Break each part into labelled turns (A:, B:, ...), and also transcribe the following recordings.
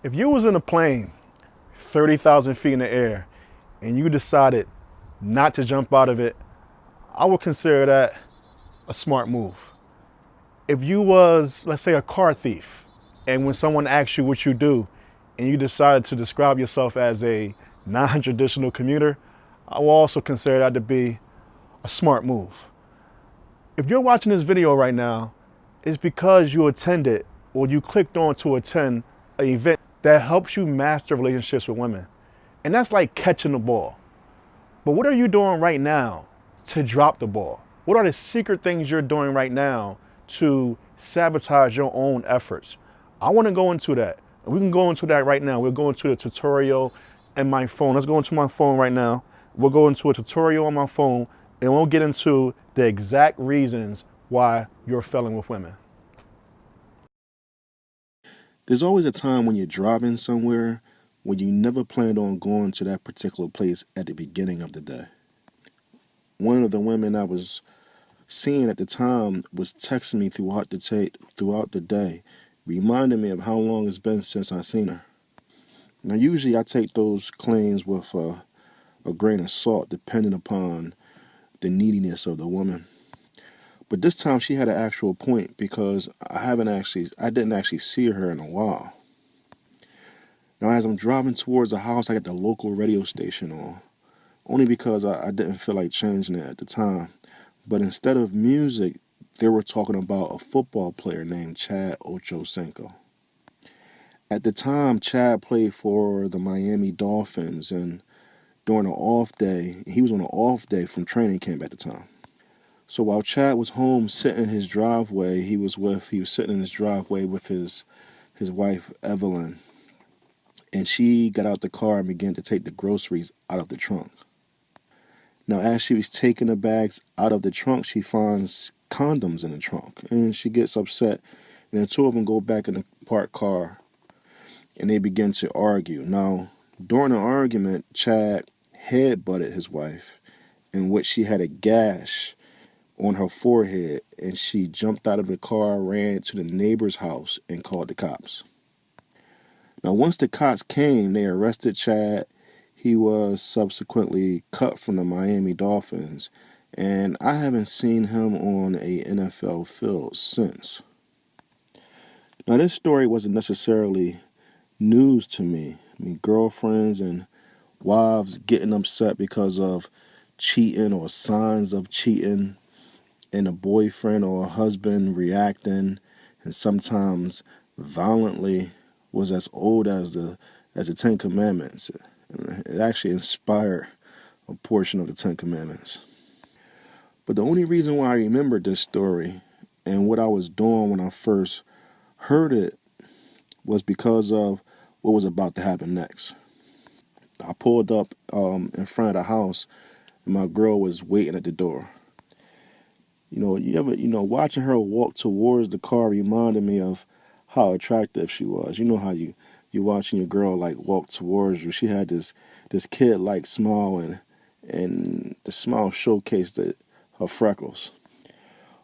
A: If you was in a plane 30,000 feet in the air and you decided not to jump out of it, I would consider that a smart move. If you was, let's say, a car thief, and when someone asks you what you do, and you decided to describe yourself as a non-traditional commuter, I will also consider that to be a smart move. If you're watching this video right now, it's because you attended or you clicked on to attend an event that helps you master relationships with women. And that's like catching the ball. But what are you doing right now to drop the ball? What are the secret things you're doing right now to sabotage your own efforts? I want to go into that. We can go into that right now. We'll go into the tutorial and my phone. Let's go into my phone right now. We'll go into a tutorial on my phone and we'll get into the exact reasons why you're failing with women.
B: There's always a time when you're driving somewhere when you never planned on going to that particular place at the beginning of the day. One of the women I was seeing at the time was texting me throughout the day, reminding me of how long it's been since I seen her. Now, usually I take those claims with a grain of salt, depending upon the neediness of the woman. But this time she had an actual point because I didn't actually see her in a while. Now, as I'm driving towards the house, I got the local radio station on, only because I didn't feel like changing it at the time. But instead of music, they were talking about a football player named Chad Ochocinco. At the time, Chad played for the Miami Dolphins, and during an off day, he was on an off day from training camp at the time. So while Chad was home sitting in his driveway, he was sitting in his driveway with his wife Evelyn, and she got out the car and began to take the groceries out of the trunk. Now, as she was taking the bags out of the trunk, she finds condoms in the trunk, and she gets upset. And the two of them go back in the parked car, and they begin to argue. Now, during the argument, Chad headbutted his wife, in which she had a gash on her forehead, and she jumped out of the car, ran to the neighbor's house, and called the cops. Now, once the cops came, they arrested Chad. He was subsequently cut from the Miami Dolphins, and I haven't seen him on a NFL field since. Now, this story wasn't necessarily news to me. I mean, girlfriends and wives getting upset because of cheating or signs of cheating, and a boyfriend or a husband reacting, and sometimes violently, was as old as the Ten Commandments. It actually inspired a portion of the Ten Commandments. But the only reason why I remembered this story and what I was doing when I first heard it was because of what was about to happen next. I pulled up in front of the house, and my girl was waiting at the door. Watching her walk towards the car reminded me of how attractive she was. You know how you watching your girl like walk towards you. She had this kid like smile, and the smile showcased her freckles.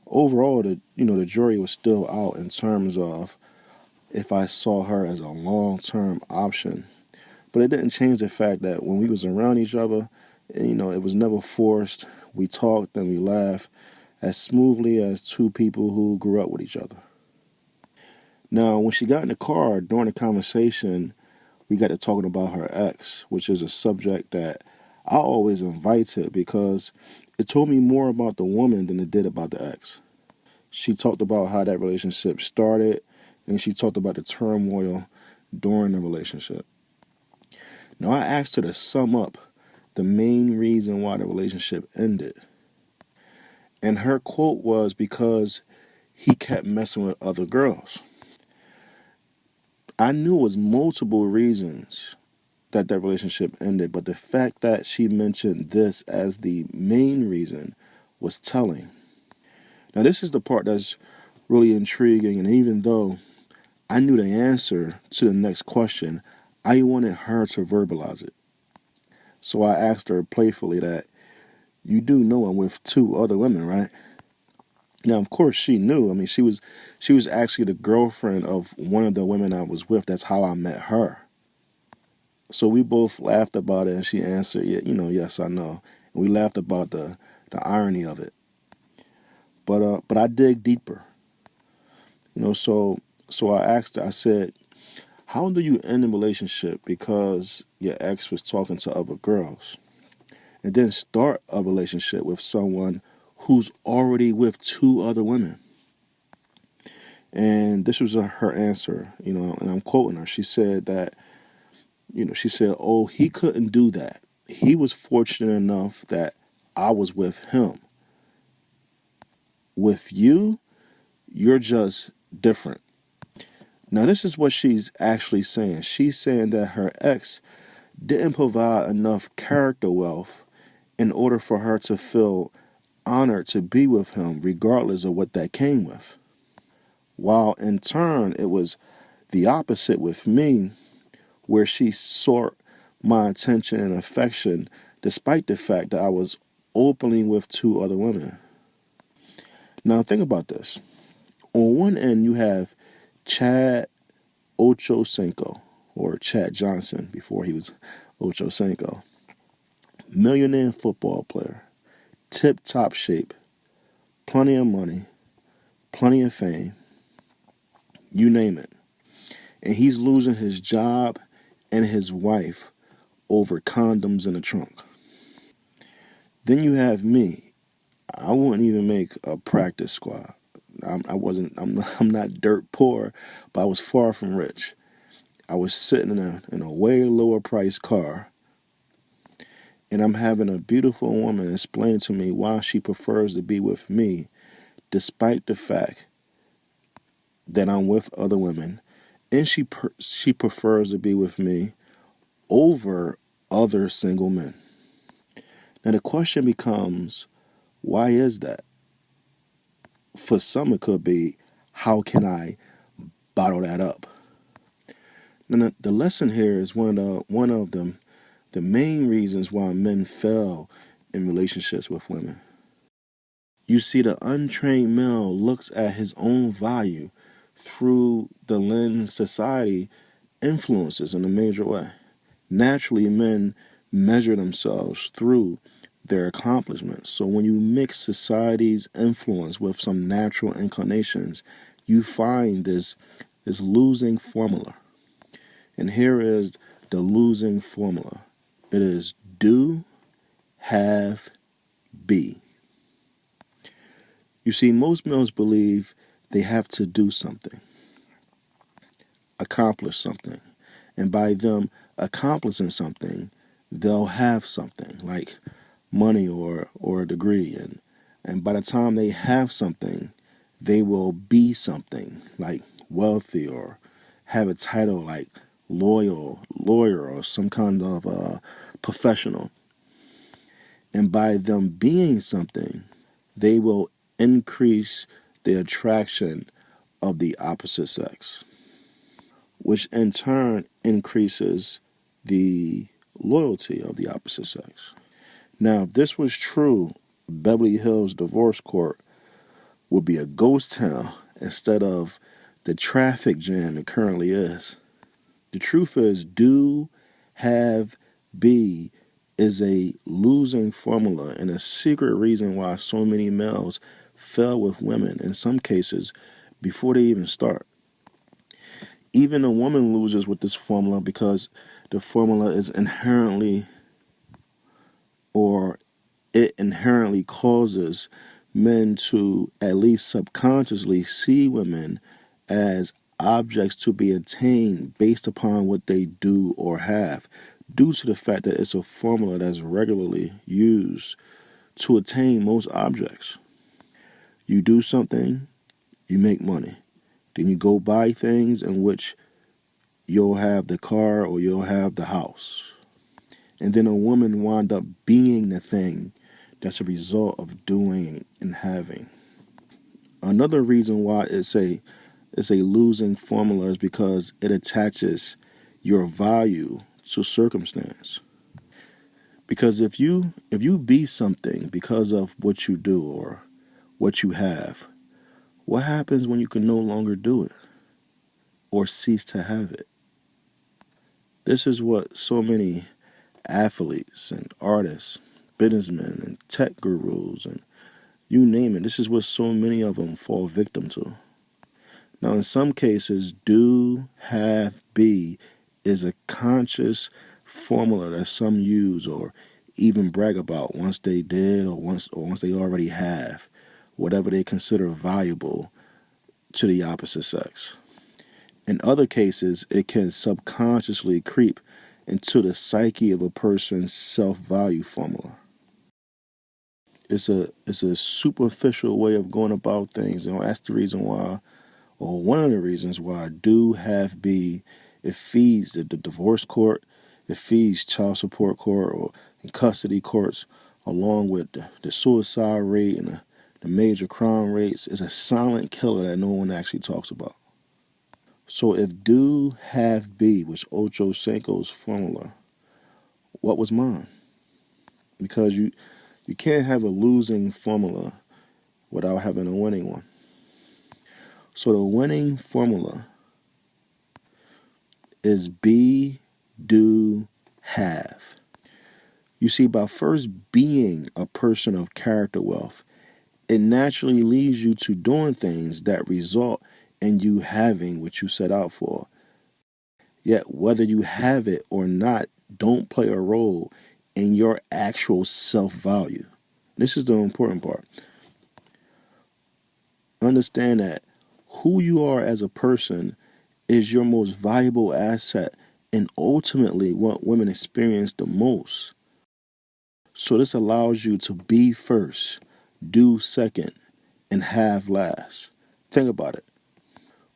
B: Overall, the jury was still out in terms of if I saw her as a long-term option. But it didn't change the fact that when we was around each other, it was never forced. We talked and we laughed as smoothly as two people who grew up with each other. Now, when she got in the car during the conversation, we got to talking about her ex, which is a subject that I always invited because it told me more about the woman than it did about the ex. She talked about how that relationship started, and she talked about the turmoil during the relationship. Now, I asked her to sum up the main reason why the relationship ended. And her quote was because he kept messing with other girls. I knew it was multiple reasons that relationship ended, but the fact that she mentioned this as the main reason was telling. Now, this is the part that's really intriguing, and even though I knew the answer to the next question, I wanted her to verbalize it. So I asked her playfully that, "You do know I'm with two other women, right?" Now, of course, she knew. I mean, she was actually the girlfriend of one of the women I was with. That's how I met her. So we both laughed about it, and she answered, "Yeah, yes, I know." And we laughed about the irony of it. But I dig deeper. So I asked her. I said, "How do you end a relationship because your ex was talking to other girls, and then start a relationship with someone who's already with two other women?" And this was her answer, and I'm quoting her. She said that, she said, "Oh, he couldn't do that. He was fortunate enough that I was with him. With you, you're just different." Now, this is what she's actually saying. She's saying that her ex didn't provide enough character wealth in order for her to feel honored to be with him, regardless of what that came with. While in turn, it was the opposite with me, where she sought my attention and affection despite the fact that I was openly with two other women. Now, think about this. On one end, you have Chad Ochocinco, or Chad Johnson before he was Ochocinco, millionaire football player, tip top shape, plenty of money, plenty of fame, you name it. And he's losing his job and his wife over condoms in the trunk. Then you have me. I wouldn't even make a practice squad. I wasn't. I'm not dirt poor, but I was far from rich. I was sitting in a way lower priced car, and I'm having a beautiful woman explain to me why she prefers to be with me, despite the fact that I'm with other women, and she prefers to be with me over other single men. Now the question becomes, why is that? For some, it could be, how can I bottle that up? Now the lesson here is one of the main reasons why men fail in relationships with women. You see, the untrained male looks at his own value through the lens society influences in a major way. Naturally, men measure themselves through their accomplishments. So when you mix society's influence with some natural inclinations, you find this losing formula. And here is the losing formula. It is do, have, be. You see, most males believe they have to do something, accomplish something. And by them accomplishing something, they'll have something like money or a degree. And by the time they have something, they will be something like wealthy or have a title like lawyer or some kind of professional. And by them being something, they will increase the attraction of the opposite sex, which in turn increases the loyalty of the opposite sex. Now, if this was true, Beverly Hills Divorce Court would be a ghost town instead of the traffic jam it currently is. The truth is, do, have, be is a losing formula and a secret reason why so many males fail with women, in some cases, before they even start. Even a woman loses with this formula because the formula is inherently, or it inherently causes men to at least subconsciously see women as objects to be attained based upon what they do or have, due to the fact that it's a formula that's regularly used to attain most objects. You do something, you make money. Then you go buy things in which you'll have the car or you'll have the house. And then a woman wind up being the thing that's a result of doing and having. Another reason why it's a losing formula is because it attaches your value to circumstance. Because if you be something because of what you do or what you have, What happens when you can no longer do it or cease to have it? This is what so many athletes and artists, businessmen and tech gurus and you name it, this is what so many of them fall victim to. Now, in some cases, do, have, be is a conscious formula that some use or even brag about once they did or once they already have whatever they consider valuable to the opposite sex. In other cases, it can subconsciously creep into the psyche of a person's self-value formula. It's a superficial way of going about things. That's the reason why, or one of the reasons why, do, have, be, it feeds the divorce court, it feeds child support court or custody courts, along with the suicide rate and the major crime rates. It's a silent killer that no one actually talks about. So if do, have, be was Ocho Cinco's formula, what was mine? Because you can't have a losing formula without having a winning one. So the winning formula is be, do, have. You see, by first being a person of character wealth, it naturally leads you to doing things that result in you having what you set out for. Yet, whether you have it or not, don't play a role in your actual self-value. This is the important part. Understand that who you are as a person is your most valuable asset and ultimately what women experience the most. So this allows you to be first, do second, and have last. Think about it.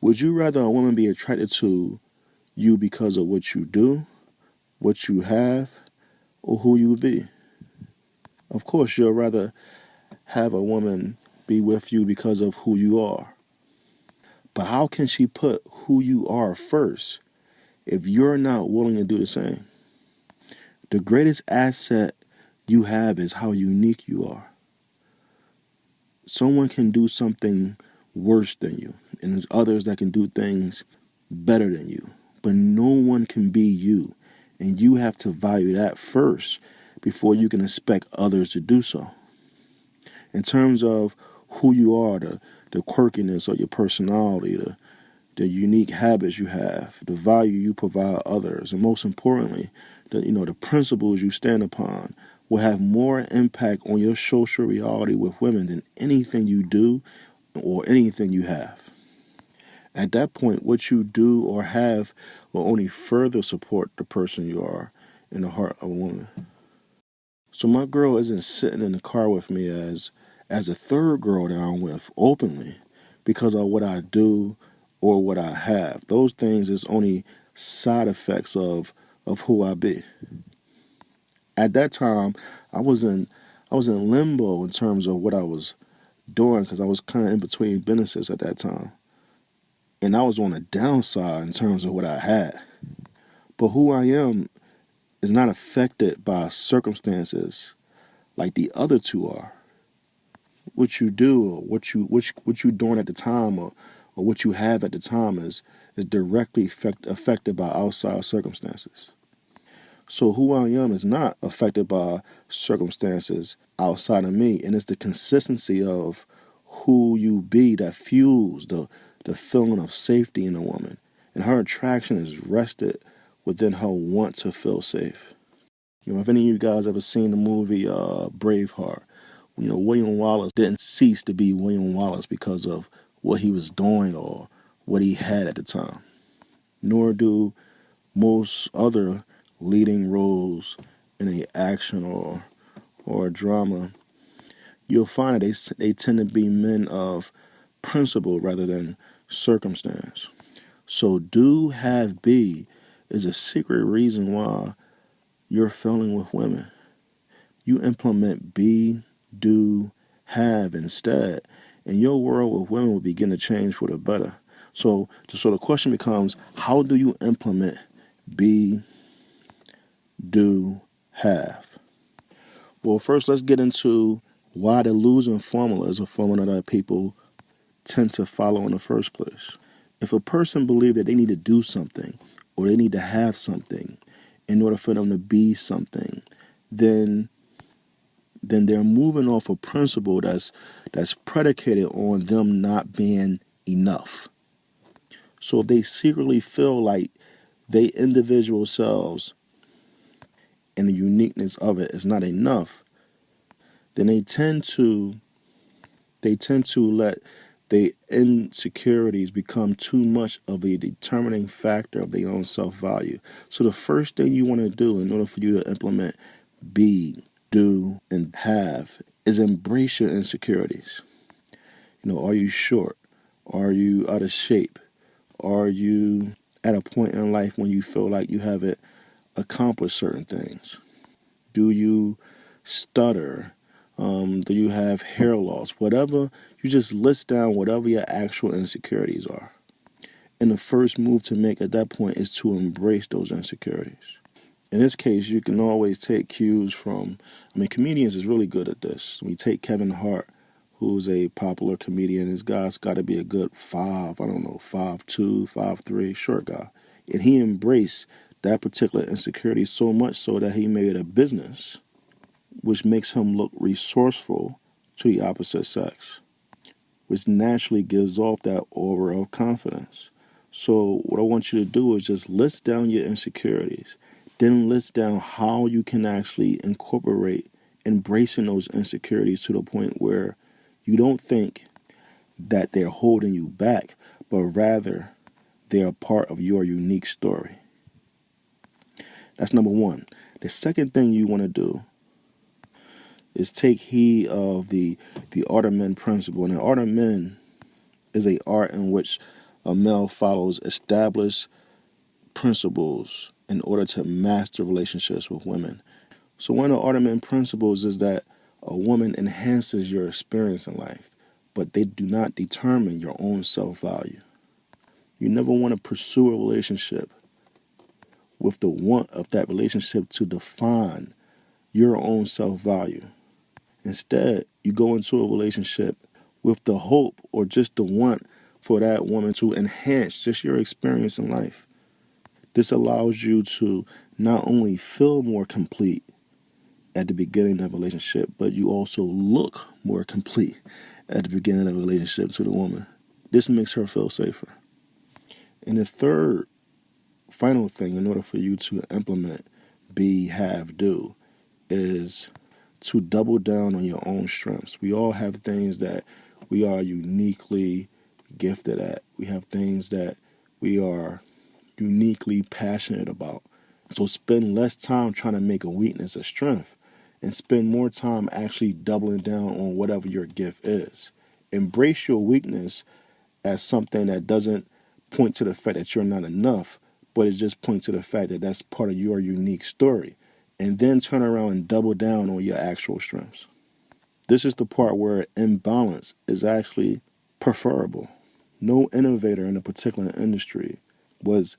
B: Would you rather a woman be attracted to you because of what you do, what you have, or who you be? Of course, you'll rather have a woman be with you because of who you are. But how can she put who you are first if you're not willing to do the same? The greatest asset you have is how unique you are. Someone can do something worse than you, and there's others that can do things better than you. But no one can be you, and you have to value that first before you can expect others to do so. In terms of who you are, the quirkiness of your personality, the unique habits you have, the value you provide others, and most importantly, the principles you stand upon will have more impact on your social reality with women than anything you do or anything you have. At that point, what you do or have will only further support the person you are in the heart of a woman. So my girl isn't sitting in the car with me as a third girl that I'm with openly because of what I do or what I have. Those things is only side effects of who I be. At that time, I was in limbo in terms of what I was doing because I was kind of in between businesses at that time. And I was on the downside in terms of what I had. But who I am is not affected by circumstances like the other two are. What you do or what you doing at the time or what you have at the time is directly affected by outside circumstances. So who I am is not affected by circumstances outside of me, and it's the consistency of who you be that fuels the feeling of safety in a woman, and her attraction is rested within her want to feel safe. If any of you guys ever seen the movie Braveheart, William Wallace didn't cease to be William Wallace because of what he was doing or what he had at the time. Nor do most other leading roles in a action or a drama. You'll find that they tend to be men of principle rather than circumstance. So do, have, be is a secret reason why you're failing with women. You implement be, do, have instead, and your world with women will begin to change for the better. So the question becomes, how do you implement be, do, have? Well, first let's get into why the losing formula is a formula that people tend to follow in the first place. If a person believes that they need to do something or they need to have something in order for them to be something, then they're moving off a principle that's predicated on them not being enough. So if they secretly feel like they individual selves and the uniqueness of it is not enough, then they tend to let the insecurities become too much of a determining factor of their own self-value. So the first thing you want to do in order for you to implement be, do, and have is embrace your insecurities. Are you short? Are you out of shape? Are you at a point in life when you feel like you haven't accomplished certain things? Do you stutter? Do you have hair loss? Whatever, you just list down whatever your actual insecurities are. And the first move to make at that point is to embrace those insecurities. In this case, you can always take cues from, comedians is really good at this. We take Kevin Hart, who's a popular comedian. This guy's got to be a good 5'2", 5'3", short guy. And he embraced that particular insecurity so much so that he made a business, which makes him look resourceful to the opposite sex, which naturally gives off that aura of confidence. So what I want you to do is just list down your insecurities, then list down how you can actually incorporate embracing those insecurities to the point where you don't think that they're holding you back, but rather they're a part of your unique story. That's number one. The second thing you want to do is take heed of the art of men principle. And the art of men is a art in which a male follows established principles in order to master relationships with women. So one of the art of men principles is that a woman enhances your experience in life, but they do not determine your own self-value. You never want to pursue a relationship with the want of that relationship to define your own self-value. Instead, you go into a relationship with the hope or just the want for that woman to enhance just your experience in life. This allows you to not only feel more complete at the beginning of a relationship, but you also look more complete at the beginning of a relationship to the woman. This makes her feel safer. And the third, final thing in order for you to implement be, have, do is to double down on your own strengths. We all have things that we are uniquely gifted at. We have things that we are uniquely passionate about. So spend less time trying to make a weakness a strength and spend more time actually doubling down on whatever your gift is. Embrace your weakness as something that doesn't point to the fact that you're not enough, but it just points to the fact that that's part of your unique story. And then turn around and double down on your actual strengths. This is the part where imbalance is actually preferable. No innovator in a particular industry was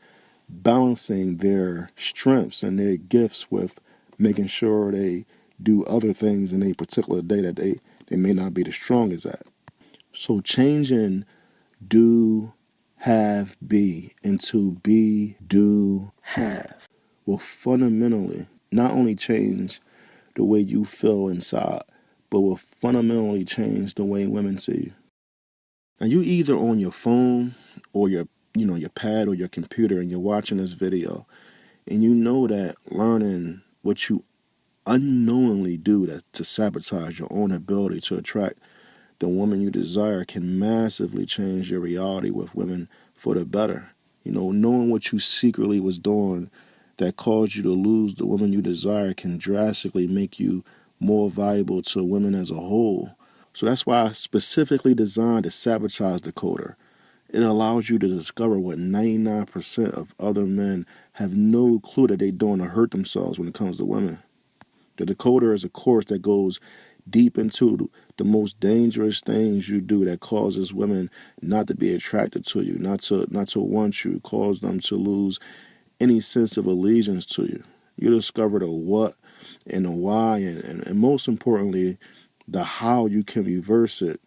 B: balancing their strengths and their gifts with making sure they do other things in a particular day that they may not be the strongest at. So changing do, have, be into be, do, have will fundamentally not only change the way you feel inside, but will fundamentally change the way women see you. Now you either on your phone or your pad or your computer and you're watching this video and you know that learning what you unknowingly do to sabotage your own ability to attract the woman you desire can massively change your reality with women for the better. Knowing what you secretly was doing that caused you to lose the woman you desire can drastically make you more valuable to women as a whole. So that's why I specifically designed the Sabotage Decoder. It allows you to discover what 99% of other men have no clue that they're doing to hurt themselves when it comes to women. The decoder is a course that goes deep into the most dangerous things you do that causes women not to be attracted to you, not to want you, cause them to lose any sense of allegiance to you. You discover the what and the why and most importantly, the how you can reverse it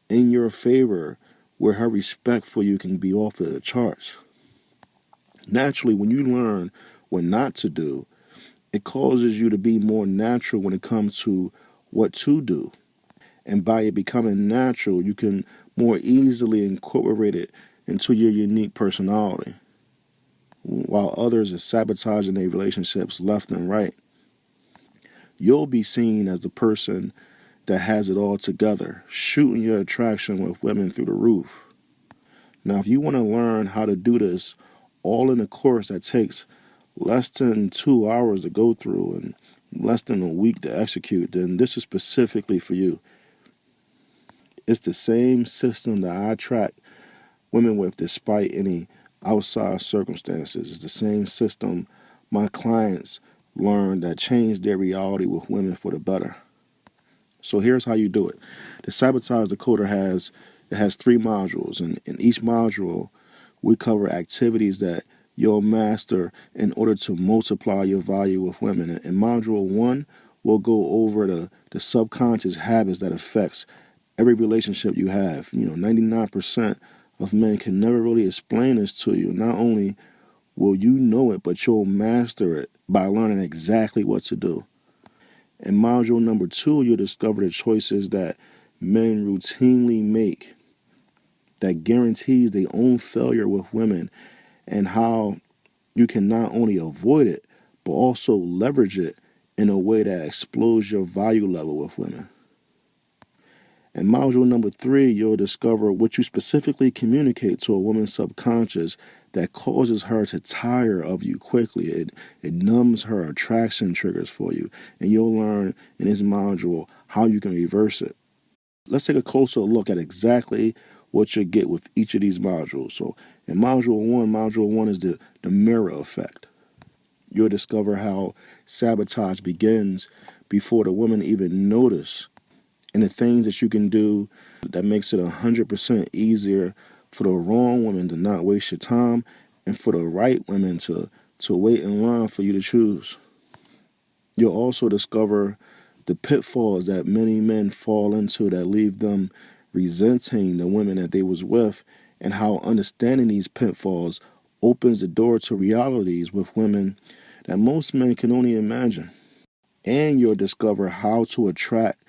B: in your favor where her respect for you can be off of the charts. Naturally, when you learn what not to do, it causes you to be more natural when it comes to what to do. And by it becoming natural, you can more easily incorporate it into your unique personality. While others are sabotaging their relationships left and right, you'll be seen as the person that has it all together, shooting your attraction with women through the roof. Now, if you want to learn how to do this all in a course that takes less than 2 hours to go through and less than a week to execute, then this is specifically for you. It's the same system that I attract women with despite any outside circumstances. It's the same system my clients learn that changed their reality with women for the better. So here's how you do it. The Sabotage Decoder has 3 modules, and in each module, we cover activities that you'll master in order to multiply your value with women. In module 1, we'll go over the subconscious habits that affects every relationship you have. 99% of men can never really explain this to you. Not only will you know it, but you'll master it by learning exactly what to do. In module number 2, you'll discover the choices that men routinely make that guarantees their own failure with women, and how you can not only avoid it, but also leverage it in a way that explodes your value level with women. In module number 3, you'll discover what you specifically communicate to a woman's subconscious that causes her to tire of you quickly. It numbs her attraction triggers for you. And you'll learn in this module how you can reverse it. Let's take a closer look at exactly what you get with each of these modules. So in module one is the mirror effect. You'll discover how sabotage begins before the woman even notice, and the things that you can do that makes it 100% easier for the wrong women to not waste your time, and for the right women to wait in line for you to choose. You'll also discover the pitfalls that many men fall into that leave them resenting the women that they was with, and how understanding these pitfalls opens the door to realities with women that most men can only imagine. And you'll discover how to attract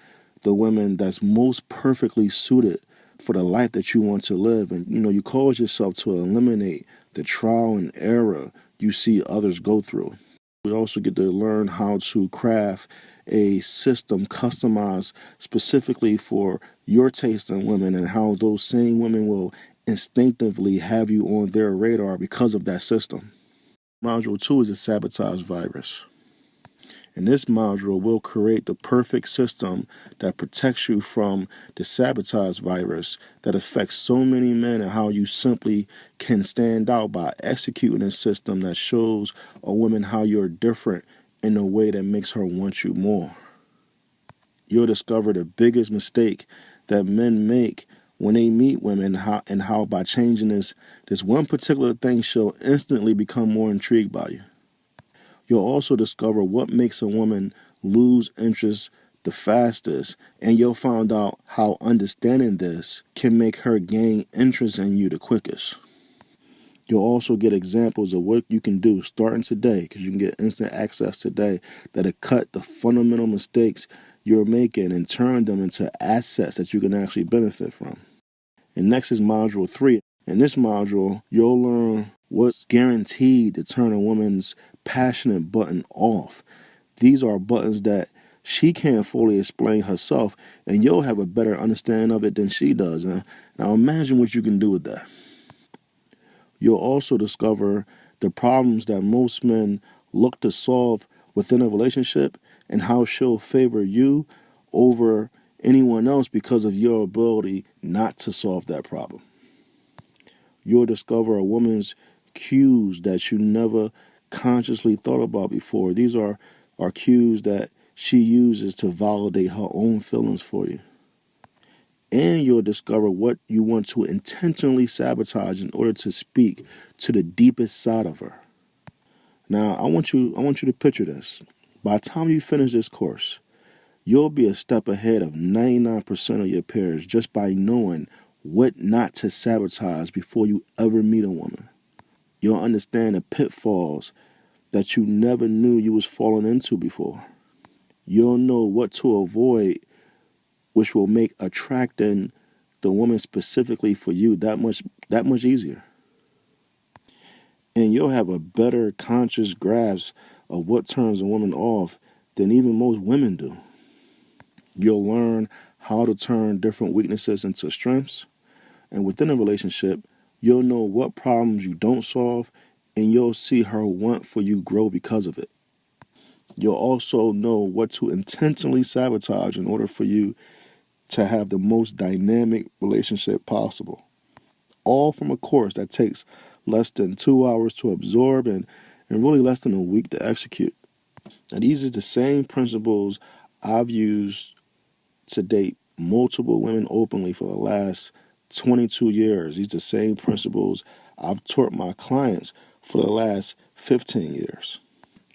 B: the women that's most perfectly suited for the life that you want to live. And you cause yourself to eliminate the trial and error you see others go through. We also get to learn how to craft a system customized specifically for your taste in women, and how those same women will instinctively have you on their radar because of that system. Module 2 is the sabotage virus. In this module, we'll create the perfect system that protects you from the sabotage virus that affects so many men, and how you simply can stand out by executing a system that shows a woman how you're different in a way that makes her want you more. You'll discover the biggest mistake that men make when they meet women, and how by changing this one particular thing, she'll instantly become more intrigued by you. You'll also discover what makes a woman lose interest the fastest, and you'll find out how understanding this can make her gain interest in you the quickest. You'll also get examples of what you can do starting today, because you can get instant access today that'll cut the fundamental mistakes you're making and turn them into assets that you can actually benefit from. And next is module 3. In this module, you'll learn what's guaranteed to turn a woman's passionate button off. These are buttons that she can't fully explain herself, and you'll have a better understanding of it than she does. Now imagine what you can do with that. You'll also discover the problems that most men look to solve within a relationship, and how she'll favor you over anyone else because of your ability not to solve that problem. You'll discover a woman's cues that you never consciously thought about before. These are cues that she uses to validate her own feelings for you. And you'll discover what you want to intentionally sabotage in order to speak to the deepest side of her. Now, I want you to picture this. By the time you finish this course, you'll be a step ahead of 99% of your peers just by knowing what not to sabotage before you ever meet a woman. You'll understand the pitfalls that you never knew you was falling into before. You'll know what to avoid, which will make attracting the woman specifically for you that much easier. And you'll have a better conscious grasp of what turns a woman off than even most women do. You'll learn how to turn different weaknesses into strengths. And within a relationship, you'll know what problems you don't solve, and you'll see her want for you grow because of it. You'll also know what to intentionally sabotage in order for you to have the most dynamic relationship possible. All from a course that takes less than 2 hours to absorb and really less than a week to execute. Now, these are the same principles I've used to date multiple women openly for the last 22 years. These are the same principles I've taught my clients for the last 15 years.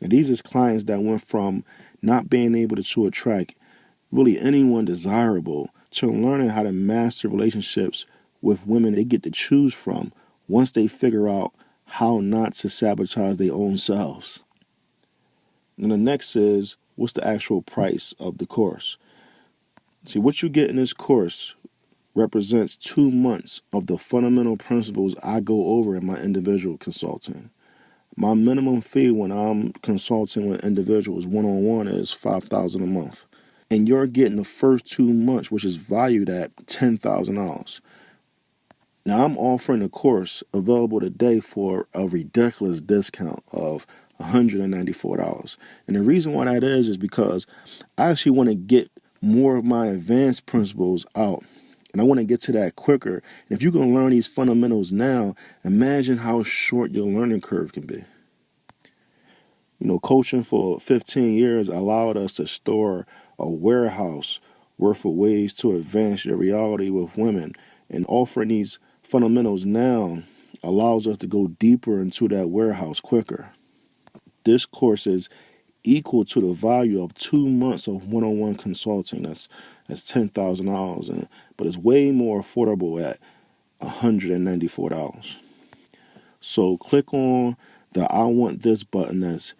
B: And these are clients that went from not being able to attract really anyone desirable to learning how to master relationships with women they get to choose from once they figure out how not to sabotage their own selves. And the next is, what's the actual price of the course? See, what you get in this course represents 2 months of the fundamental principles I go over in my individual consulting. My minimum fee when I'm consulting with individuals one-on-one is $5,000 a month. And you're getting the first 2 months, which is valued at $10,000. Now, I'm offering a course available today for a ridiculous discount of $194. And the reason why that is because I actually want to get more of my advanced principles out. And I want to get to that quicker. And if you can learn these fundamentals now, imagine how short your learning curve can be. You know, coaching for 15 years allowed us to store a warehouse worth of ways to advance your reality with women. And offering these fundamentals now allows us to go deeper into that warehouse quicker. This course is equal to the value of 2 months of one-on-one consulting. That's $10,000, but it's way more affordable at $194. So click on the I want this button that's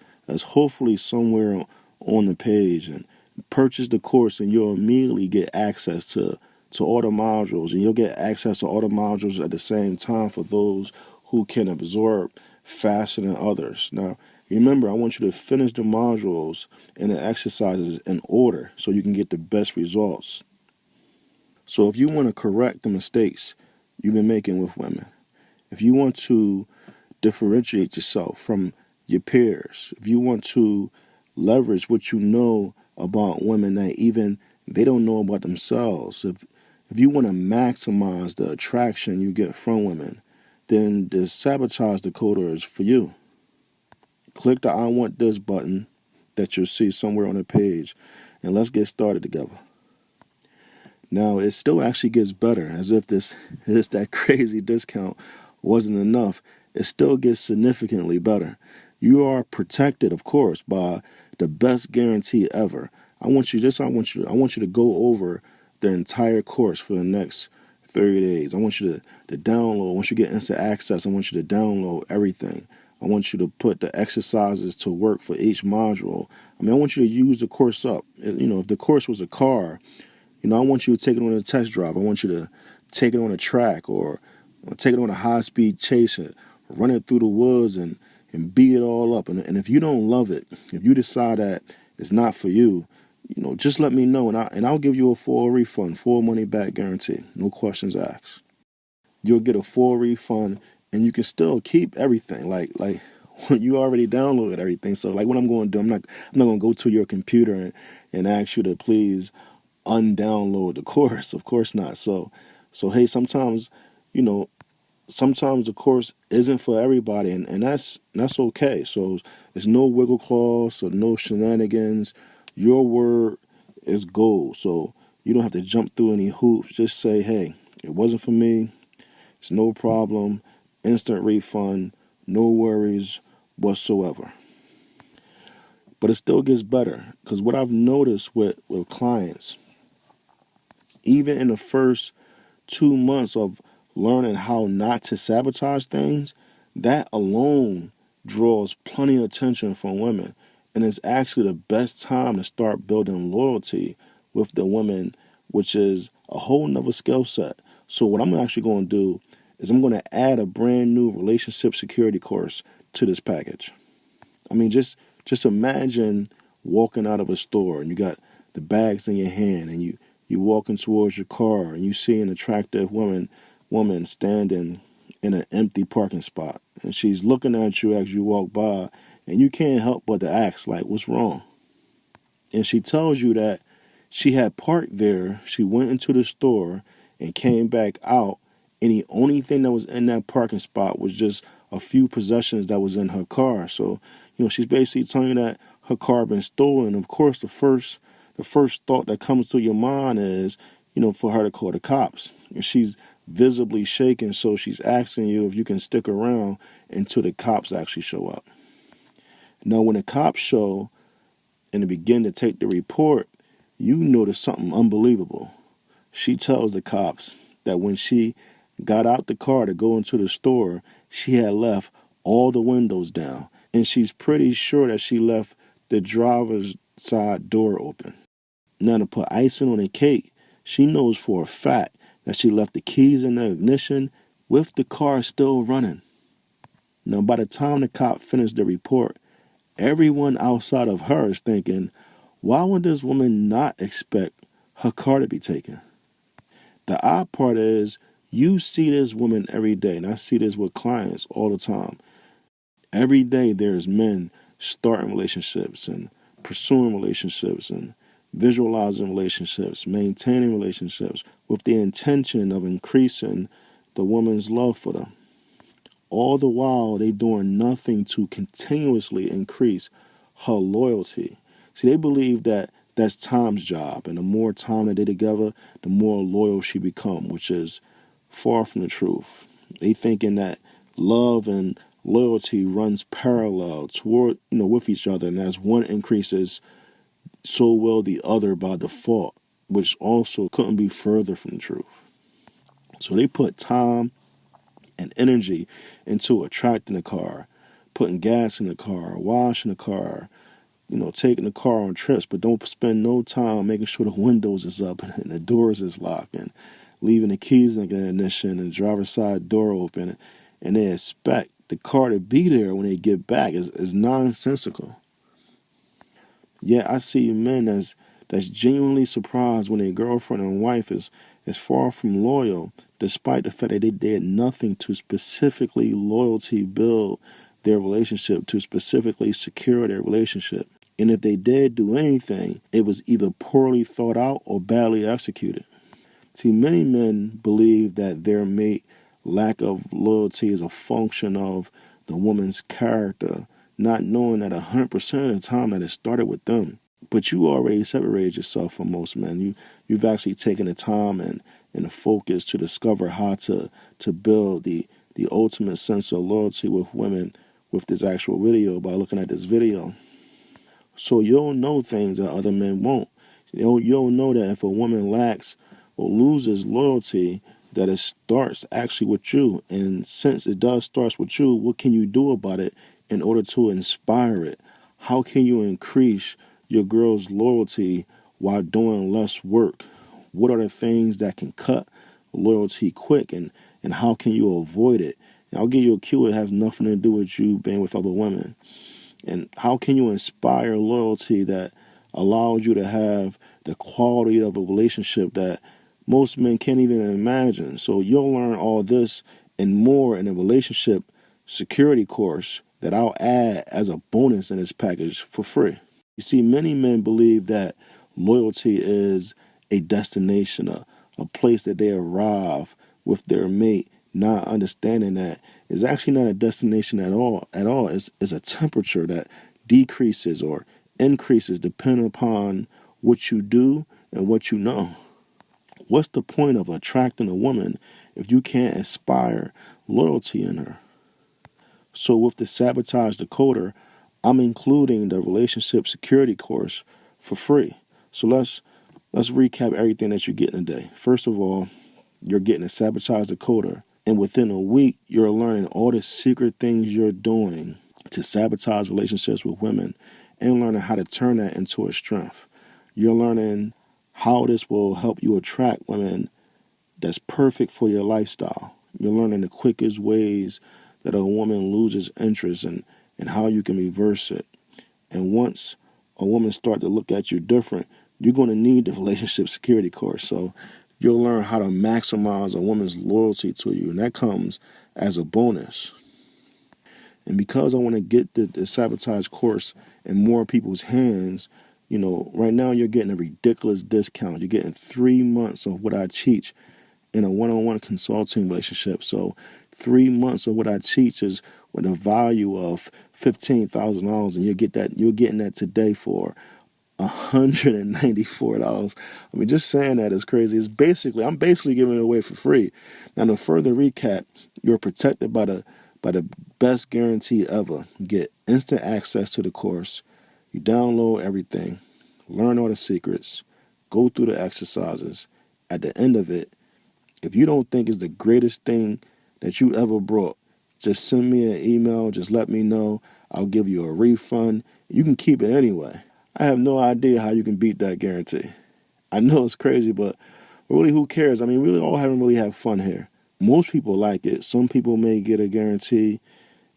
B: hopefully somewhere on the page and purchase the course, and you'll immediately get access to all the modules, and you'll get access to all the modules at the same time for those who can absorb faster than others. Now, remember, I want you to finish the modules and the exercises in order so you can get the best results. So if you want to correct the mistakes you've been making with women, if you want to differentiate yourself from your peers, if you want to leverage what you know about women that even they don't know about themselves, if you want to maximize the attraction you get from women, then the Sabotage Decoder is for you. Click the I want this button that you'll see somewhere on the page, and let's get started together. Now, it still actually gets better, as if that crazy discount wasn't enough. It still gets significantly better. You are protected, of course, by the best guarantee ever. I want you to go over the entire course for the next 30 days. I want you to download. Once you get instant access, I want you to download everything. I want you to put the exercises to work for each module. I want you to use the course up. You know, if the course was a car, I want you to take it on a test drive. I want you to take it on a track or take it on a high-speed chase and run it through the woods and beat it all up. And if you don't love it, if you decide that it's not for you, just let me know, and I'll give you a full refund, full money-back guarantee, no questions asked. You'll get a full refund, and you can still keep everything. Like you already downloaded everything. So like what I'm going to do, I'm not going to go to your computer and ask you to please undownload the course. Of course not. So hey, sometimes the course isn't for everybody, and that's okay. So there's no wiggle clause, so no shenanigans. Your word is gold. So you don't have to jump through any hoops. Just say, hey, it wasn't for me. It's no problem. Instant refund. No worries whatsoever. But it still gets better, because what I've noticed with clients, even in the first 2 months of learning how not to sabotage things, that alone draws plenty of attention from women. And it's actually the best time to start building loyalty with the women, which is a whole nother skill set. So what I'm actually going to do is I'm going to add a brand new relationship security course to this package. I mean, just imagine walking out of a store and you got the bags in your hand and you walking towards your car and you see an attractive woman standing in an empty parking spot and she's looking at you as you walk by and you can't help but to ask, like, what's wrong? And she tells you that she had parked there, she went into the store and came back out, and the only thing that was in that parking spot was just a few possessions that was in her car. So, she's basically telling you that her car been stolen. Of course, the first thought that comes to your mind is, for her to call the cops. And she's visibly shaking, so she's asking you if you can stick around until the cops actually show up. Now, when the cops show and begin to take the report, you notice something unbelievable. She tells the cops that when she got out the car to go into the store, she had left all the windows down. And she's pretty sure that she left the driver's side door open. Now, to put icing on the cake, she knows for a fact that she left the keys in the ignition with the car still running. Now, by the time the cop finished the report, everyone outside of her is thinking, why would this woman not expect her car to be taken? The odd part is you see this woman every day, and I see this with clients all the time. Every day there's men starting relationships and pursuing relationships and visualizing relationships, maintaining relationships with the intention of increasing the woman's love for them. All the while, they doing nothing to continuously increase her loyalty. See, they believe that that's time's job, and the more time that they together, the more loyal she become, which is far from the truth. They thinking that love and loyalty runs parallel toward, with each other, and as one increases, so will the other by default, which also couldn't be further from the truth. So they put time and energy into attracting the car, putting gas in the car, washing the car, taking the car on trips, but don't spend no time making sure the windows is up and the doors is locked and leaving the keys in the ignition and the driver's side door open, and they expect the car to be there when they get back is nonsensical. Yeah, I see men that's genuinely surprised when their girlfriend and wife is far from loyal, despite the fact that they did nothing to specifically loyalty build their relationship, to specifically secure their relationship. And if they did do anything, it was either poorly thought out or badly executed. See, many men believe that their mate lack of loyalty is a function of the woman's character, not knowing that 100% of the time that it started with them. But you already separated yourself from most men. You've actually taken the time and the focus to discover how to build the ultimate sense of loyalty with women with this actual video by looking at this video. So you'll know things that other men won't. You'll know that if a woman lacks or loses loyalty, that it starts actually with you. And since it does start with you, what can you do about it in order to inspire it? How can you increase your girl's loyalty while doing less work? What are the things that can cut loyalty quick, and how can you avoid it? And I'll give you a cue. It has nothing to do with you being with other women. And how can you inspire loyalty that allows you to have the quality of a relationship that most men can't even imagine? So you'll learn all this and more in a relationship security course that I'll add as a bonus in this package for free. You see, many men believe that loyalty is a destination, a place that they arrive with their mate, not understanding that it's actually not a destination at all. It's a temperature that decreases or increases depending upon what you do and what you know. What's the point of attracting a woman if you can't inspire loyalty in her? So with the Sabotage Decoder, I'm including the relationship security course for free. So let's recap everything that you get in a day. First of all, you're getting a Sabotage Decoder. And within a week, you're learning all the secret things you're doing to sabotage relationships with women and learning how to turn that into a strength. You're learning how this will help you attract women that's perfect for your lifestyle. You're learning the quickest ways that a woman loses interest and how you can reverse it. And once a woman start to look at you different, you're going to need the relationship security course. So you'll learn how to maximize a woman's loyalty to you, and that comes as a bonus. And because I want to get the Sabotage course in more people's hands, right now you're getting a ridiculous discount. You're getting 3 months of what I teach in a one-on-one consulting relationship. So 3 months of what I teach is with a value of $15,000, and you're getting that today for $194. I mean, just saying that is crazy. I'm basically giving it away for free. Now, to further recap, you're protected by the best guarantee ever. You get instant access to the course. You download everything, learn all the secrets, go through the exercises. At the end of it, if you don't think it's the greatest thing that you ever brought, just send me an email. Just let me know. I'll give you a refund. You can keep it anyway. I have no idea how you can beat that guarantee. I know it's crazy, but really, who cares? I mean, we all haven't really had fun here. Most people like it. Some people may get a guarantee,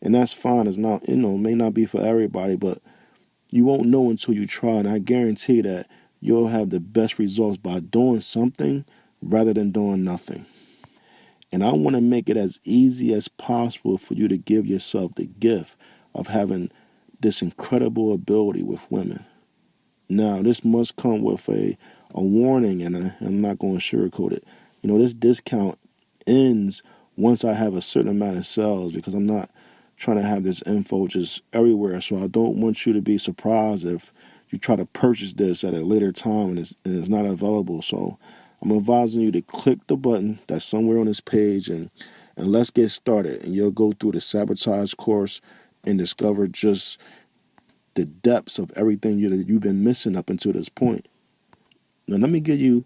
B: and that's fine. It's not, may not be for everybody, but you won't know until you try. And I guarantee that you'll have the best results by doing something rather than doing nothing. And I want to make it as easy as possible for you to give yourself the gift of having this incredible ability with women. Now, this must come with a warning, and I'm not going to sugarcoat it. This discount ends once I have a certain amount of sales, because I'm not trying to have this info just everywhere. So I don't want you to be surprised if you try to purchase this at a later time and it's not available. So I'm advising you to click the button that's somewhere on this page and let's get started. And you'll go through the Sabotage course and discover just the depths of everything you've been missing up until this point. Now let me give you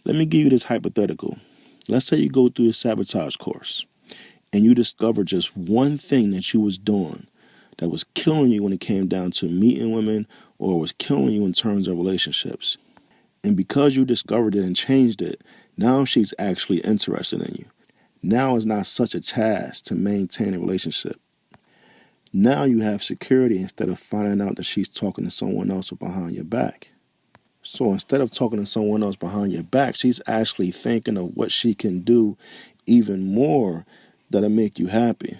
B: this hypothetical. Let's say you go through the Sabotage course and you discover just one thing that you was doing that was killing you when it came down to meeting women, or was killing you in terms of relationships. And because you discovered it and changed it, now she's actually interested in you. Now it's not such a task to maintain a relationship. Now you have security instead of finding out that she's talking to someone else behind your back. So instead of talking to someone else behind your back, she's actually thinking of what she can do even more that'll make you happy.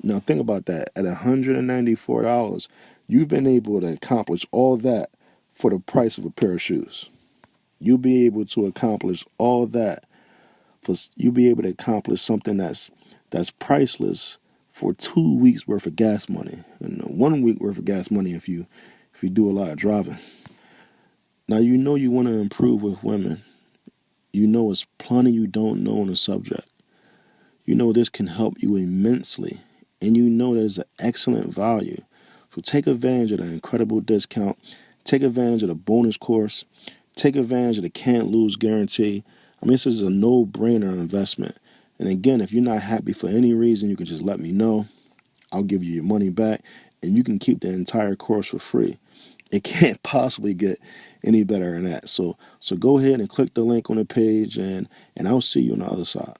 B: Now think about that. At $194, you've been able to accomplish all that for the price of a pair of shoes. You'll be able to accomplish all that you'll be able to accomplish something that's priceless for 2 weeks worth of gas money, and 1 week worth of gas money if you do a lot of driving. Now you want to improve with women. It's plenty you don't know on the subject. This can help you immensely, and there's an excellent value. So take advantage of the incredible discount. Take advantage of the bonus course. Take advantage of the can't lose guarantee. I mean, this is a no-brainer investment. And again, if you're not happy for any reason, you can just let me know. I'll give you your money back, and you can keep the entire course for free. It can't possibly get any better than that. So go ahead and click the link on the page, and I'll see you on the other side.